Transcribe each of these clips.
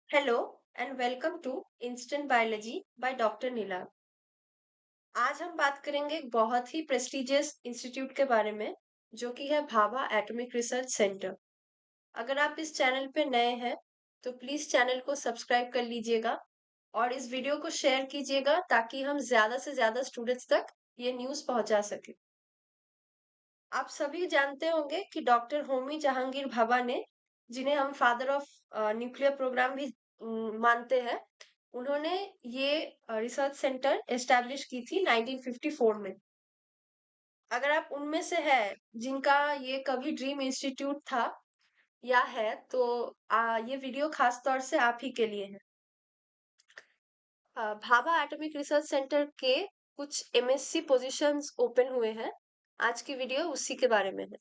Hello and welcome to instant biology by doctor Neela. आज हम बात करेंगे एक बहुत ही प्रेस्टिजियस इंस्टीट्यूट के बारे में जो कि है भाभा एटॉमिक रिसर्च सेंटर। अगर आप इस चैनल पे नए हैं तो प्लीज चैनल को सब्सक्राइब कर लीजिएगा और इस वीडियो को शेयर कीजिएगा ताकि हम ज्यादा से ज्यादा स्टूडेंट्स तक ये न्यूज़ पहुंचा सके। आप सभी जानते होंगे कि डॉक्टर होमी जहांगीर भाभा ने, जिन्हें हम फादर ऑफ न्यूक्लियर प्रोग्राम भी मानते हैं, उन्होंने ये रिसर्च सेंटर एस्टैब्लिश की थी 1954 में। अगर आप उनमें से है जिनका ये कभी ड्रीम इंस्टीट्यूट था या है तो ये वीडियो खास तौर से आप ही के लिए है। भाभा एटॉमिक रिसर्च सेंटर के कुछ एमएससी पोजीशंस ओपन हुए हैं। आज की वीडियो उसी के बारे में है,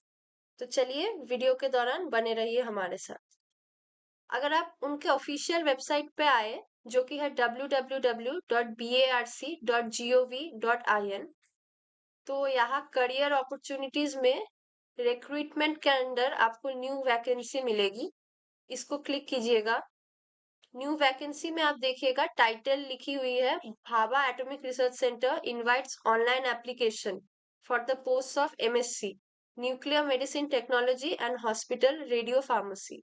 तो चलिए वीडियो के दौरान बने रहिए हमारे साथ। अगर आप उनके ऑफिशियल वेबसाइट पे आए जो कि है www.barc.gov.in, तो यहाँ करियर अपॉर्चुनिटीज में रिक्रूटमेंट के अंदर आपको न्यू वैकेंसी मिलेगी। इसको क्लिक कीजिएगा। न्यू वैकेंसी में आप देखिएगा टाइटल लिखी हुई है, Bhabha atomic research centre invites online application for the post of MSc nuclear medicine technology and hospital radio pharmacy.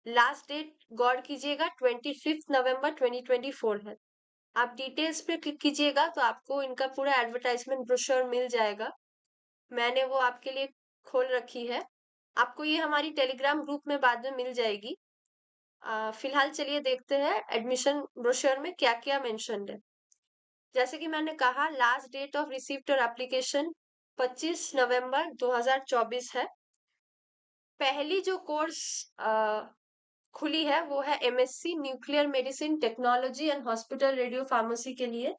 Last date गौर कीजिएगा 25 नवंबर 2024 है। आप डिटेल्स पे क्लिक कीजिएगा तो आपको इनका पूरा एडवर्टाइजमेंट ब्रोशर मिल जाएगा। मैंने वो आपके लिए खोल रखी है। आपको ये हमारी टेलीग्राम ग्रुप में बाद में मिल जाएगी। फिलहाल चलिए देखते हैं एडमिशन ब्रोशर में क्या क्या मेंशन्ड है। जैसे कि मैंने कहा, लास्ट डेट ऑफ रिसीव्ड और एप्लीकेशन 25 नवंबर 2024 है। पहली जो कोर्स खुली है वो है MSc nuclear medicine technology and hospital radio pharmacy के लिए।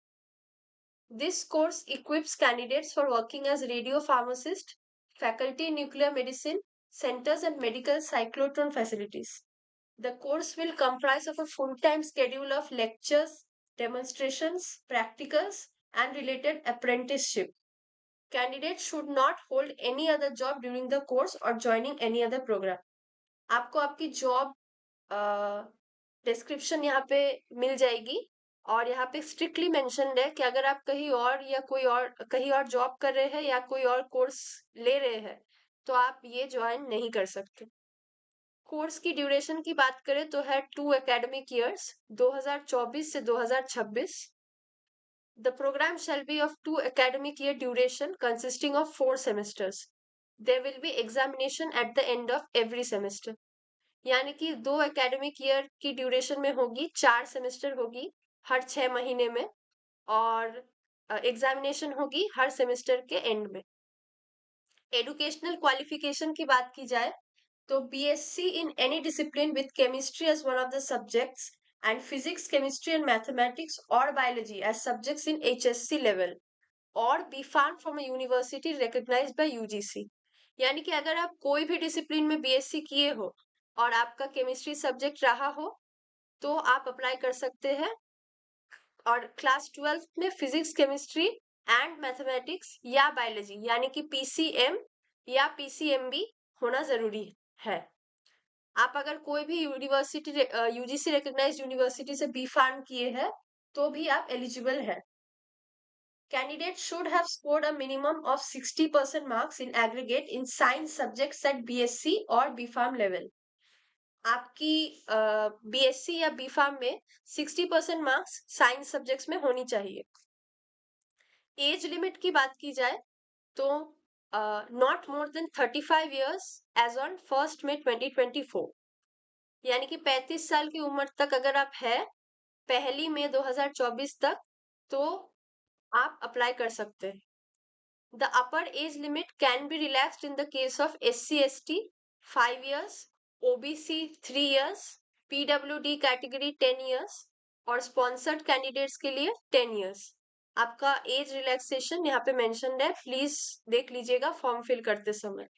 This course equips candidates for working as radio pharmacist, faculty in nuclear medicine centers and medical cyclotron facilities. The course will comprise of a full-time schedule of lectures, demonstrations, practicals, and related apprenticeship. Candidates should not hold any other job during the course or joining any other program. आपको आपकी job description यहाँ पे मिल जाएगी और यहाँ पे strictly mentioned है कि अगर आप कहीं और या कोई और कहीं और जॉब कर रहे हैं या कोई और कोर्स ले रहे हैं तो आप ये ज्वाइन नहीं कर सकते। कोर्स की ड्यूरेशन की बात करें तो है 2 एकेडमिक ईयर्स 2024 से 2026। The program shall be of 2 academic year duration consisting of 4 semesters. There will be examination at the end of every semester. यानी कि 2 एकेडमिक ईयर की ड्यूरेशन में होगी, 4 सेमेस्टर होगी हर 6 महीने में, और एग्जामिनेशन होगी हर सेमेस्टर के एंड में। एडुकेशनल क्वालिफिकेशन की बात की जाए तो BSc in any discipline with chemistry as one of the subjects and physics chemistry and mathematics और biology as subjects in HSC level और B Pharm from a university recognised by UGC. यानी कि अगर आप कोई भी डिसिप्लिन में BSc किए हो और आपका केमिस्ट्री सब्जेक्ट रहा हो तो आप अप्लाई कर सकते हैं। और क्लास 12 में फिजिक्स केमिस्ट्री एंड मैथमेटिक्स या बायोलॉजी यानी कि पीसीएम या पीसीएमबी होना जरूरी है। आप अगर कोई भी यूनिवर्सिटी यूजीसी रिकॉग्नाइज्ड यूनिवर्सिटी से बी फार्म किए हैं तो भी आप एलिजिबल है। Candidates should have scored a minimum of 60% marks in aggregate in science subjects at BSc और BPharm level. आपकी बीएससी या बीफार्म में 60% मार्क्स साइंस सब्जेक्ट्स में होनी चाहिए। एज लिमिट की बात की जाए तो not more than 35 years age on 1 May 2024। यानी कि 35 साल की उम्र तक अगर आप है 1 मई 2024 तक तो आप अप्लाई कर सकते हैं। The upper age limit can be relaxed in the case of SC/ST 5 years, OBC 3 years, PWD category 10 years और sponsored candidates के लिए 10 years। आपका एज रिलैक्सेशन यहाँ पे मेंशन्ड है, प्लीज देख लीजिएगा फॉर्म फिल करते समय।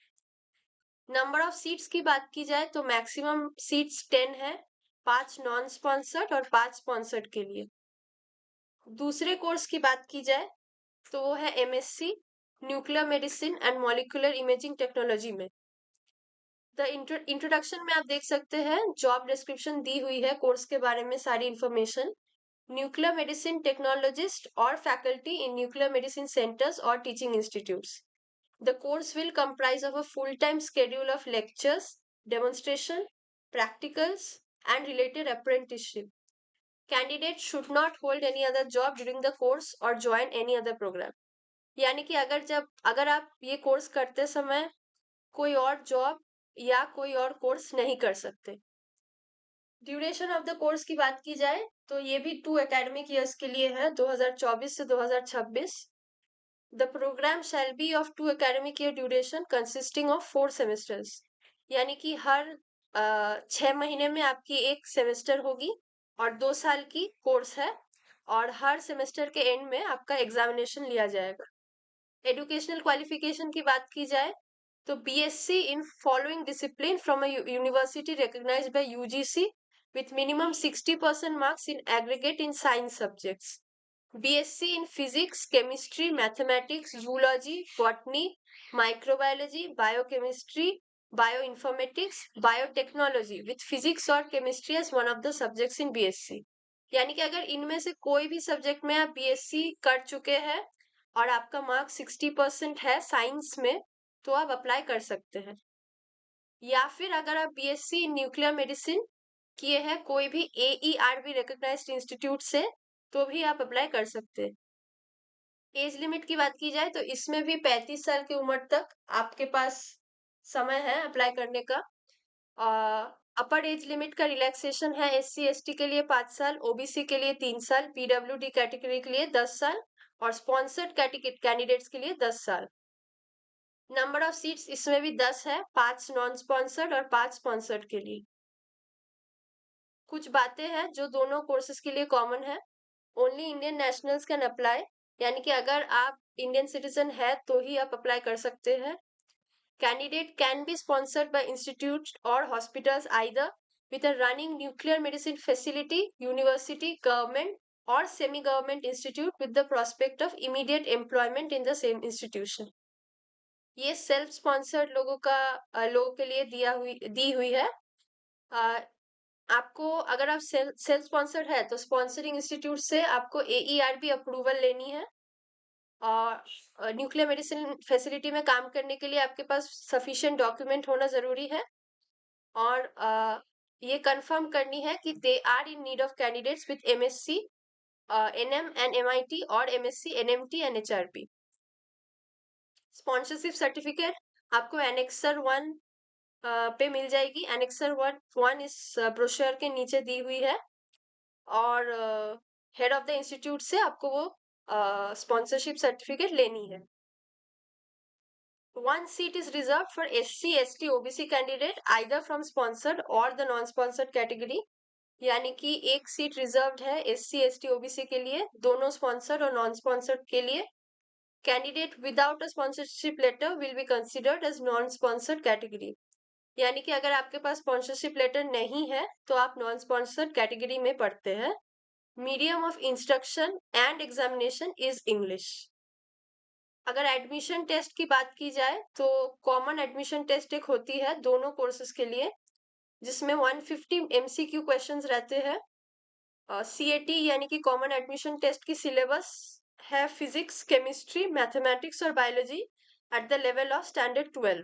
नंबर ऑफ सीट्स की बात की जाए तो मैक्सिमम सीट्स 10 है, 5 नॉन स्पॉन्सर्ड और 5 स्पॉन्सर्ड के लिए। दूसरे कोर्स की बात की जाए तो वो है MSc nuclear medicine and molecular imaging technology में। द इंट्रोडक्शन में आप देख सकते हैं जॉब डिस्क्रिप्शन दी हुई है कोर्स के बारे में सारी इंफॉर्मेशन। न्यूक्लियर मेडिसिन टेक्नोलॉजिस्ट और faculty in nuclear medicine centres और teaching institutes. The course will comprise of a full-time schedule of lectures, demonstration, practicals, and related apprenticeship. Candidates should not hold any other job during the course or join any other program. यानी कि अगर आप ये course करते समय कोई और job या कोई और कोर्स नहीं कर सकते। ड्यूरेशन ऑफ द कोर्स की बात की जाए तो ये भी 2 एकेडमिक ईयर्स के लिए है, 2024 से 2026। The program shall be of 2 academic year duration consisting of 4 semesters. यानी कि हर 6 महीने में आपकी एक सेमेस्टर होगी और 2 साल की कोर्स है और हर सेमेस्टर के एंड में आपका एग्जामिनेशन लिया जाएगा। एजुकेशनल क्वालिफिकेशन की बात की जाए तो BSc in following discipline from a university recognised by UGC with minimum 60% marks in aggregate in science subjects. BSc in physics, chemistry, mathematics, zoology, botany, microbiology, biochemistry, bioinformatics, biotechnology with physics और chemistry as one of the subjects in BSc. यानी कि अगर इनमें से कोई भी subject में आप BSc कर चुके हैं और आपका मार्क 60% है साइंस में तो आप अप्लाई कर सकते हैं। या फिर अगर आप BSc इन न्यूक्लियर मेडिसिन किए हैं कोई भी AERB रिकॉग्नाइज्ड इंस्टीट्यूट से तो भी आप अप्लाई कर सकते हैं। एज लिमिट की बात की जाए तो इसमें भी 35 साल की उम्र तक आपके पास समय है अप्लाई करने का। अपर एज लिमिट का रिलैक्सेशन है SC/ST के लिए 5 साल, OBC के लिए 3 साल, PWD कैटेगरी के लिए 10 साल और स्पॉन्सर्ड कैंडिडेट्स के लिए 10 साल। नंबर ऑफ सीट्स इसमें भी 10 है, 5 नॉन स्पॉन्सर्ड और 5 स्पॉन्सर्ड के लिए। कुछ बातें हैं जो दोनों कोर्सेज के लिए कॉमन है। Only Indian nationals can apply, यानी कि अगर आप इंडियन सिटीजन है तो ही आप अप्लाई कर सकते हैं। Candidate can be sponsored by institute और hospitals either with a running nuclear medicine facility, university, government or semi-government institute with the prospect of immediate employment in the same institution. ये self sponsored लोगों के लिए दी हुई है। आपको अगर आप सेल्फ स्पॉन्सर्ड है तो स्पॉन्सरिंग इंस्टीट्यूट से आपको AERB अप्रूवल लेनी है और न्यूक्लियर मेडिसिन फैसिलिटी में काम करने के लिए आपके पास सफिशिएंट डॉक्यूमेंट होना जरूरी है और ये कंफर्म करनी है कि they are in need of candidates with MSc NM and MIT और MSc NMT and HRP। Sponsorship certificate आपको एनेक्सर 1 पे मिल जाएगी। एनेक्सर 1 इस ब्रोशर के नीचे दी हुई है और हेड ऑफ द इंस्टीट्यूट से आपको वो स्पॉन्सरशिप सर्टिफिकेट लेनी है। 1 seat is reserved for SC, ST, OBC candidate either from sponsored or the non-sponsored category. यानी कि एक सीट रिजर्व्ड है SC, ST, OBC के लिए, दोनों स्पॉन्सर्ड और नॉन स्पॉन्सर्ड के लिए। Candidate without a sponsorship letter will be considered as non sponsored category. यानी कि अगर आपके पास स्पॉन्सरशिप लेटर नहीं है तो आप नॉन स्पॉन्सर्ड कैटेगरी में पढ़ते हैं। Medium of instruction and examination is English. अगर एडमिशन टेस्ट की बात की जाए तो कॉमन एडमिशन टेस्ट एक होती है दोनों कोर्सेज के लिए जिसमें 150 MCQ क्वेश्चंस रहते हैं। CAT यानी कि कॉमन एडमिशन टेस्ट की सिलेबस है फिजिक्स, केमिस्ट्री, मैथमेटिक्स और biology at the level of standard 12।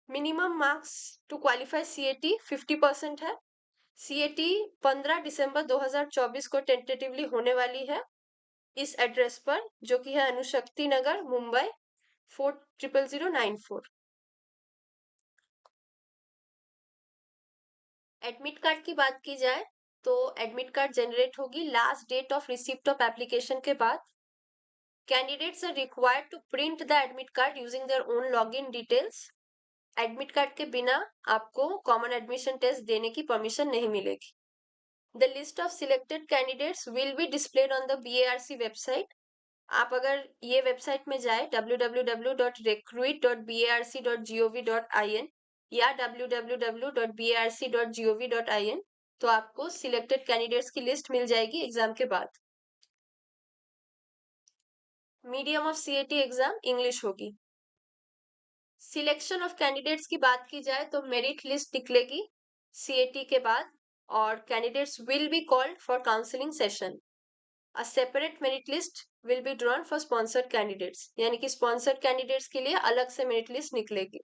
Minimum marks to qualify CAT 50% है। CAT 15 दिसंबर 2024 को टेंटेटिवली होने वाली है इस एड्रेस पर जो कि है अनुशक्ति नगर, मुंबई 400094। एडमिट कार्ड की बात की जाए तो एडमिट कार्ड जनरेट होगी last date of receipt of application के बाद। Candidates are required to print the admit card using their own login details. Admit card के बिना आपको कॉमन एडमिशन टेस्ट देने की परमिशन नहीं मिलेगी। The list of selected candidates will be displayed on the BARC website. आप अगर ये वेबसाइट में जाए www.recruit.barc.gov.in या www.barc.gov.in तो आपको सिलेक्टेड कैंडिडेट्स की लिस्ट मिल जाएगी एग्जाम के बाद। Medium of CAT exam English होगी। सिलेक्शन ऑफ कैंडिडेट्स की बात की जाए तो मेरिट लिस्ट निकलेगी सीएटी के बाद, और candidates will be called for counselling session. A separate merit list will be drawn for sponsored candidates, यानी कि स्पॉन्सर्ड कैंडिडेट्स के लिए अलग से मेरिट लिस्ट निकलेगी.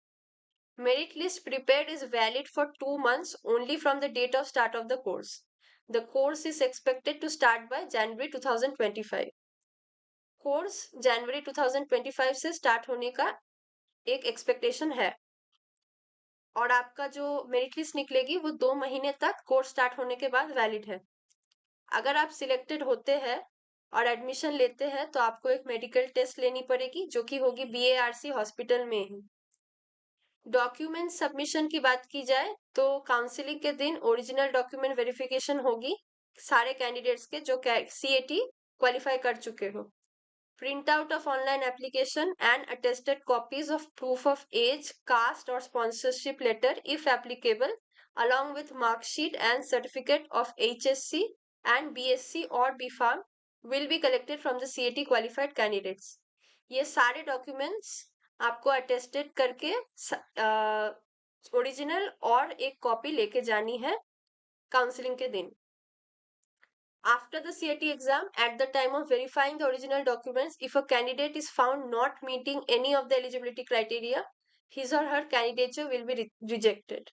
Merit list prepared is valid for 2 months only from the date of start of the course. The course is expected to start by January 2025. Course जनवरी 2025 से start होने का एक एक्सपेक्टेशन है, और आपका जो मेरिट लिस्ट निकलेगी वो 2 महीने तक कोर्स स्टार्ट होने के बाद वैलिड है. अगर आप सिलेक्टेड होते हैं और एडमिशन लेते हैं तो आपको एक मेडिकल टेस्ट लेनी पड़ेगी, जो कि होगी बीएआरसी हॉस्पिटल में ही. डॉक्यूमेंट सबमिशन की बात की जाए तो काउंसलिंग के दिन ओरिजिनल डॉक्यूमेंट वेरिफिकेशन होगी सारे कैंडिडेट्स के जो सीएटी क्वालिफाई कर चुके हो. Print out of online application and attested copies of proof of age, caste और sponsorship letter if applicable, along with marksheet and certificate of HSC and BSc or BPharm will be collected from the CAT qualified candidates. ये सारे documents आपको attested करके original और एक copy लेके जानी है काउंसलिंग के दिन. After the CAT exam, at the time of verifying the original documents, if a candidate is found not meeting any of the eligibility criteria, his or her candidature will be rejected.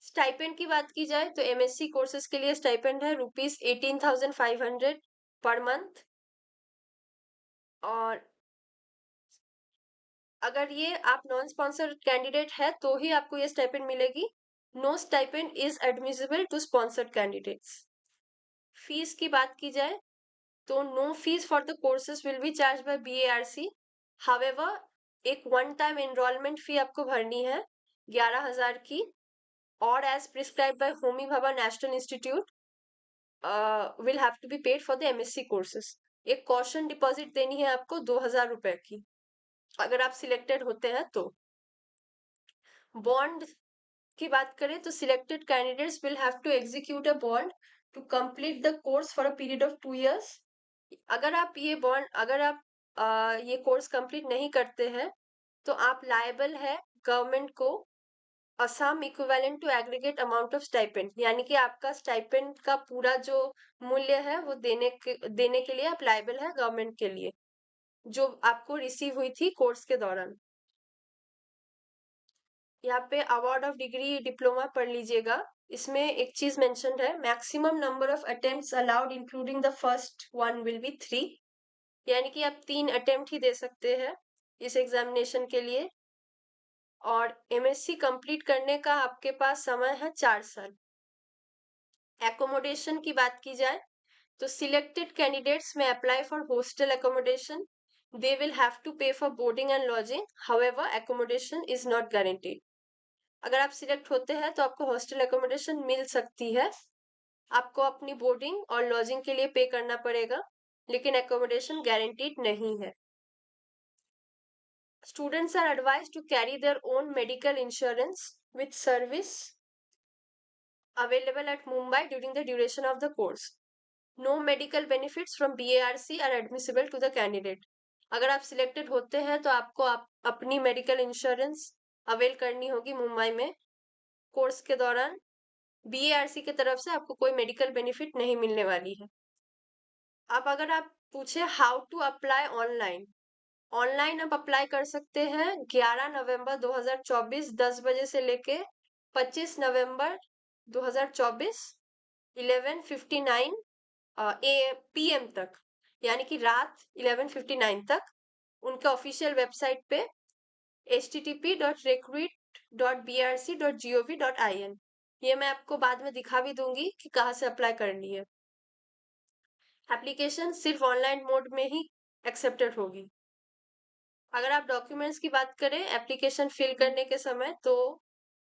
Stipend की बात की जाए तो MSc courses के लिए stipend है ₹18,500 per month, और अगर ये आप नॉन स्पॉन्सर्ड कैंडिडेट है तो ही आपको ये स्टाइपेंड मिलेगी. No stipend is admissible to sponsored candidates. Fees की बात की जाए तो no fees for the courses will be charged by BARC. However, एक वन टाइम एनरोलमेंट फी आपको भरनी है 11,000 की, और as prescribe by Homi Bhabha National Institute will have to be paid for the MSc courses. एक कॉशन डिपॉजिट देनी है आपको 2,000 रुपए की अगर आप सिलेक्टेड होते हैं तो. बॉन्ड की बात करें तो selected candidates will have to execute a bond to complete the course for a period of 2 years. अगर आप ये कोर्स कंप्लीट नहीं करते हैं तो आप लायबल है गवर्नमेंट को a sum equivalent to aggregate amount of stipend, यानी कि आपका स्टाइपेंड का पूरा जो मूल्य है वो देने के लिए आप लायबल है गवर्नमेंट के लिए, जो आपको रिसीव हुई थी कोर्स के दौरान. यहाँ पे अवार्ड ऑफ डिग्री डिप्लोमा पढ़ लीजिएगा. इसमें एक चीज मेंशन है, maximum number of attempts allowed including the first one will be 3, यानी कि आप 3 अटेम्प्ट ही दे सकते हैं इस एग्जामिनेशन के लिए. और एमएससी कंप्लीट करने का आपके पास समय है 4 साल. एकोमोडेशन की बात की जाए तो सिलेक्टेड कैंडिडेट्स में apply for hostel accommodation. They will have to pay for boarding and lodging, however accommodation is not guaranteed. अगर आप सिलेक्ट होते हैं तो आपको हॉस्टल एकोमोडेशन मिल सकती है, आपको अपनी बोर्डिंग और लॉजिंग के लिए पे करना पड़ेगा, लेकिन एकोमोडेशन गारंटीड नहीं है. Students are advised to carry their own medical insurance with service available at Mumbai during the duration of the course. No medical benefits from BARC are admissible to the candidate. अगर आप selected होते हैं तो आपको अपनी medical insurance avail करनी होगी मुंबई में कोर्स के दौरान. बीएआरसी की तरफ से आपको कोई मेडिकल बेनिफिट नहीं मिलने वाली है. अब अगर आप पूछे how to apply online, online आप अप्लाई कर सकते हैं 11 नवंबर 2024 10 बजे से लेके 25 नवंबर 2024 11:59 PM तक, यानी कि रात 11:59 तक उनके ऑफिशियल वेबसाइट पे http://recruit.brc.gov.in. ये मैं आपको बाद में दिखा भी दूंगी कि कहाँ से अप्लाई करनी है. एप्लीकेशन सिर्फ ऑनलाइन मोड में ही एक्सेप्टेड होगी. अगर आप डॉक्यूमेंट्स की बात करें एप्लीकेशन फिल करने के समय तो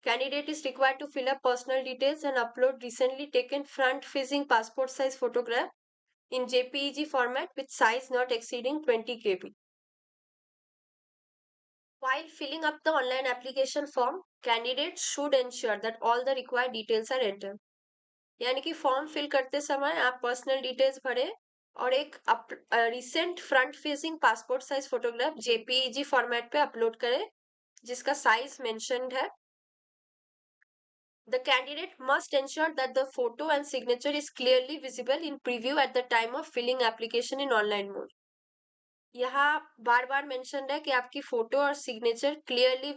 candidate is required to fill up personal details and upload recently taken front facing passport size photograph in JPEG format with size not exceeding 20 KB. While filling up the online application form, candidates should ensure that all the required details are entered. यानी कि form fill करते समय आप personal details भरे और एक recent front facing passport size photograph JPEG format पे upload करें जिसका साइज मेंशन्ड है। The candidate must ensure that the photo and signature is clearly visible in preview at the time of filling application in online mode. यहाँ बार बार mention है कि आपकी photo और signature clearly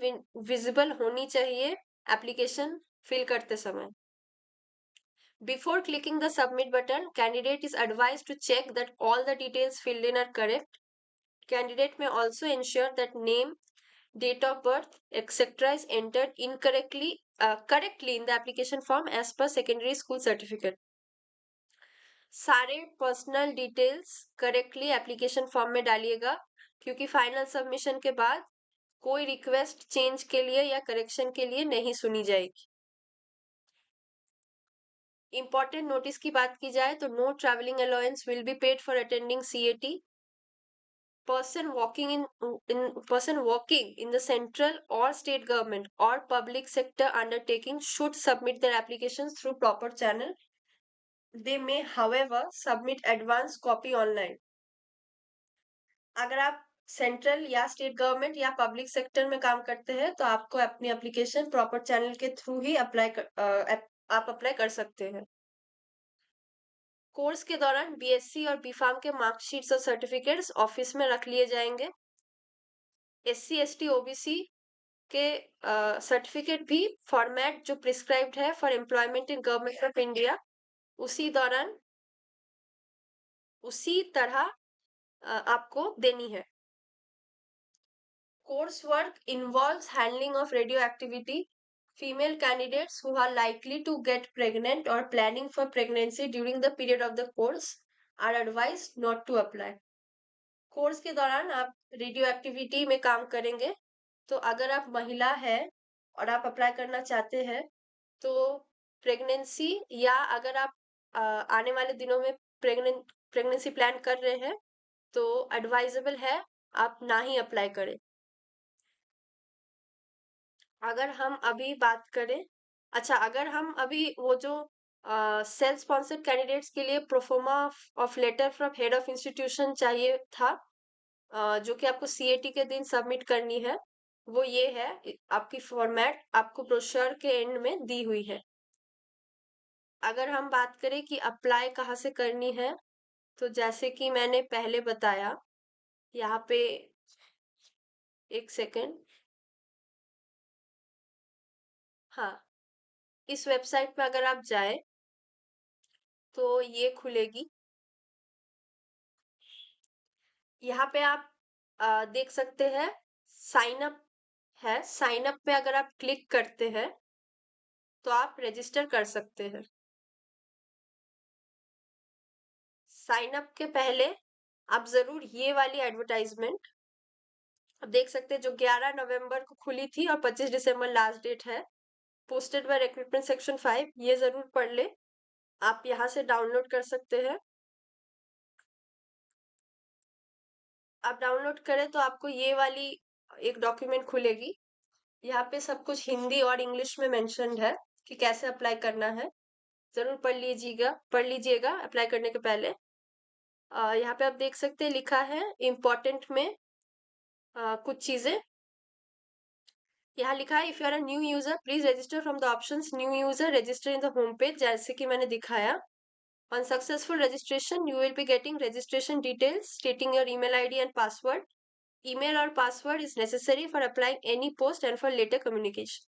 visible होनी चाहिए एप्लीकेशन फिल करते समय। Before clicking the submit button, candidate is advised to check that all the details filled in are correct. Candidate may also ensure that name, date of birth, etc. is entered correctly in the application form as per secondary school certificate. सारे personal details correctly application form में डालिएगा, क्योंकि final submission के बाद कोई request change के लिए या करेक्शन के लिए नहीं सुनी जाएगी। इंपॉर्टेंट नोटिस की बात की जाए तो no travelling allowance will be paid for attending CAT. person working in the central or state government or public sector undertaking should submit their applications through proper channel. They may, however, submit advance copy online. अगर आप central या state government या public sector में काम करते हैं तो आपको अपनी एप्लीकेशन प्रॉपर चैनल के थ्रू ही आप अप्लाई कर सकते हैं। कोर्स के दौरान बीएससी और बीफार्म के मार्कशीट्स और सर्टिफिकेट्स ऑफिस में रख लिए जाएंगे। एससी एसटी ओबीसी के सर्टिफिकेट भी फॉर्मेट जो प्रिस्क्राइब्ड है for employment in government of India उसी तरह आपको देनी है। Coursework involves handling of radioactivity. Female candidates who are likely to get pregnant or planning for pregnancy during the period of the course are advised not to apply. Course के दौरान आप radio activity में काम करेंगे, तो अगर आप महिला है और आप अप्लाई करना चाहते हैं तो प्रेगनेंसी या अगर आप आने वाले दिनों में प्रेगनेंसी प्लान कर रहे हैं तो एडवाइजेबल है आप ना ही अप्लाई करें। अगर हम अभी बात करें, अच्छा अगर हम अभी वो जो सेल्फ स्पॉन्सर्ड कैंडिडेट्स के लिए proforma of letter from head of institution चाहिए था, जो कि आपको सीएटी के दिन सबमिट करनी है, वो ये है। आपकी फॉर्मेट आपको ब्रोशर के एंड में दी हुई है। अगर हम बात करें कि अप्लाई कहाँ से करनी है, तो जैसे कि मैंने पहले बताया, यहाँ पे एक सेकेंड, हाँ, इस वेबसाइट पे अगर आप जाए तो ये खुलेगी। यहाँ पे आप देख सकते हैं साइन अप है। साइन अप पे अगर आप क्लिक करते हैं तो आप रजिस्टर कर सकते हैं। साइन अप के पहले आप जरूर ये वाली एडवर्टाइजमेंट आप देख सकते हैं जो 11 नवंबर को खुली थी और 25 दिसंबर लास्ट डेट है, पोस्टेड बाय रिक्रूटमेंट सेक्शन 5, ये जरूर पढ़ ले। आप यहाँ से डाउनलोड कर सकते हैं। आप डाउनलोड करें तो आपको ये वाली एक डॉक्यूमेंट खुलेगी। यहाँ पे सब कुछ हिंदी और इंग्लिश में मेंशन्ड है कि कैसे अप्लाई करना है, जरूर पढ़ लीजिएगा अप्लाई करने के पहले। यहाँ पे आप देख सकते हैं लिखा है इम्पोर्टेंट में कुछ चीजें यहाँ लिखा है। If you are a new user please register from the options new user register in the home page, जैसे कि मैंने दिखाया। On successful registration you will be getting registration details stating your email ID and password. Email और password is necessary for applying any post and for later communication.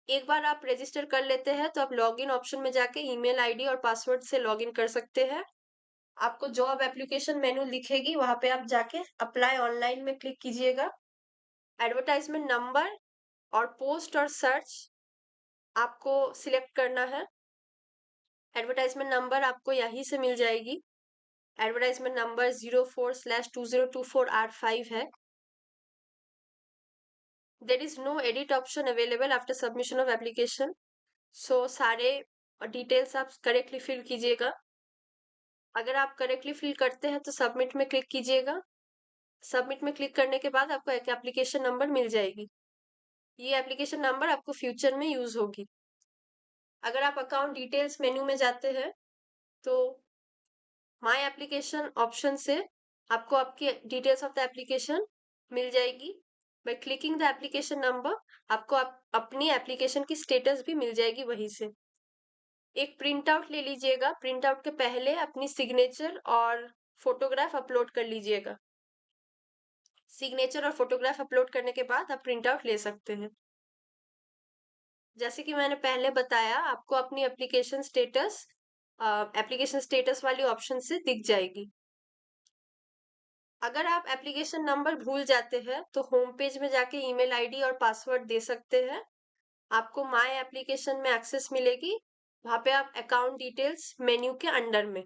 एक बार आप register कर लेते हैं तो आप लॉगिन ऑप्शन में जाके ईमेल आईडी और पासवर्ड से लॉगिन कर सकते हैं। आपको जॉब एप्लीकेशन मेनू दिखेगी, वहां पे आप जाके अप्लाई ऑनलाइन में क्लिक कीजिएगा। एडवर्टाइजमेंट नंबर और पोस्ट और सर्च आपको सिलेक्ट करना है। एडवर्टाइजमेंट नंबर आपको यहीं से मिल जाएगी। एडवर्टाइजमेंट नंबर 04/2024R5 है। There is no edit option available after submission of application, so सारे डिटेल्स आप करेक्टली फिल कीजिएगा। अगर आप करेक्टली फिल करते हैं तो सबमिट में क्लिक कीजिएगा। सबमिट में क्लिक करने के बाद आपको एक एप्लीकेशन नंबर मिल जाएगी। ये एप्लीकेशन नंबर आपको फ्यूचर में यूज होगी। अगर आप अकाउंट डिटेल्स मेन्यू में जाते हैं तो माय एप्लीकेशन ऑप्शन से आपको आपकी डिटेल्स ऑफ द एप्लीकेशन मिल जाएगी। By clicking the application number आपको अपनी एप्लीकेशन की स्टेटस भी मिल जाएगी वहीं से। एक प्रिंट आउट ले लीजिएगा, प्रिंट आउट के पहले अपनी सिग्नेचर और फोटोग्राफ अपलोड कर लीजिएगा। सिग्नेचर और फोटोग्राफ अपलोड करने के बाद आप प्रिंट आउट ले सकते हैं। जैसे कि मैंने पहले बताया, आपको अपनी एप्लीकेशन स्टेटस वाली ऑप्शन से दिख जाएगी। अगर आप एप्लीकेशन नंबर भूल जाते हैं तो होम पेज में जाके ईमेल आईडी और पासवर्ड दे सकते हैं। आपको माय एप्लीकेशन में एक्सेस मिलेगी, वहां पे आप अकाउंट डिटेल्स मेन्यू के अंडर में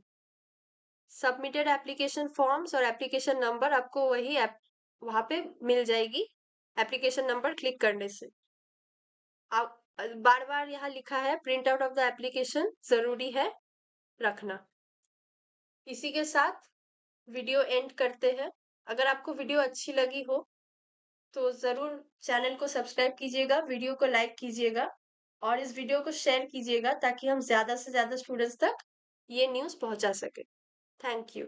सबमिटेड एप्लीकेशन फॉर्म्स और एप्लीकेशन नंबर आपको वहां पे मिल जाएगी एप्लीकेशन नंबर क्लिक करने से। आप बार बार यहाँ लिखा है print out of the application जरूरी है रखना। इसी के साथ वीडियो एंड करते हैं। अगर आपको वीडियो अच्छी लगी हो तो जरूर चैनल को सब्सक्राइब कीजिएगा, वीडियो को लाइक कीजिएगा और इस वीडियो को शेयर कीजिएगा ताकि हम ज्यादा से ज्यादा स्टूडेंट्स तक ये न्यूज़ पहुंचा सके। Thank you.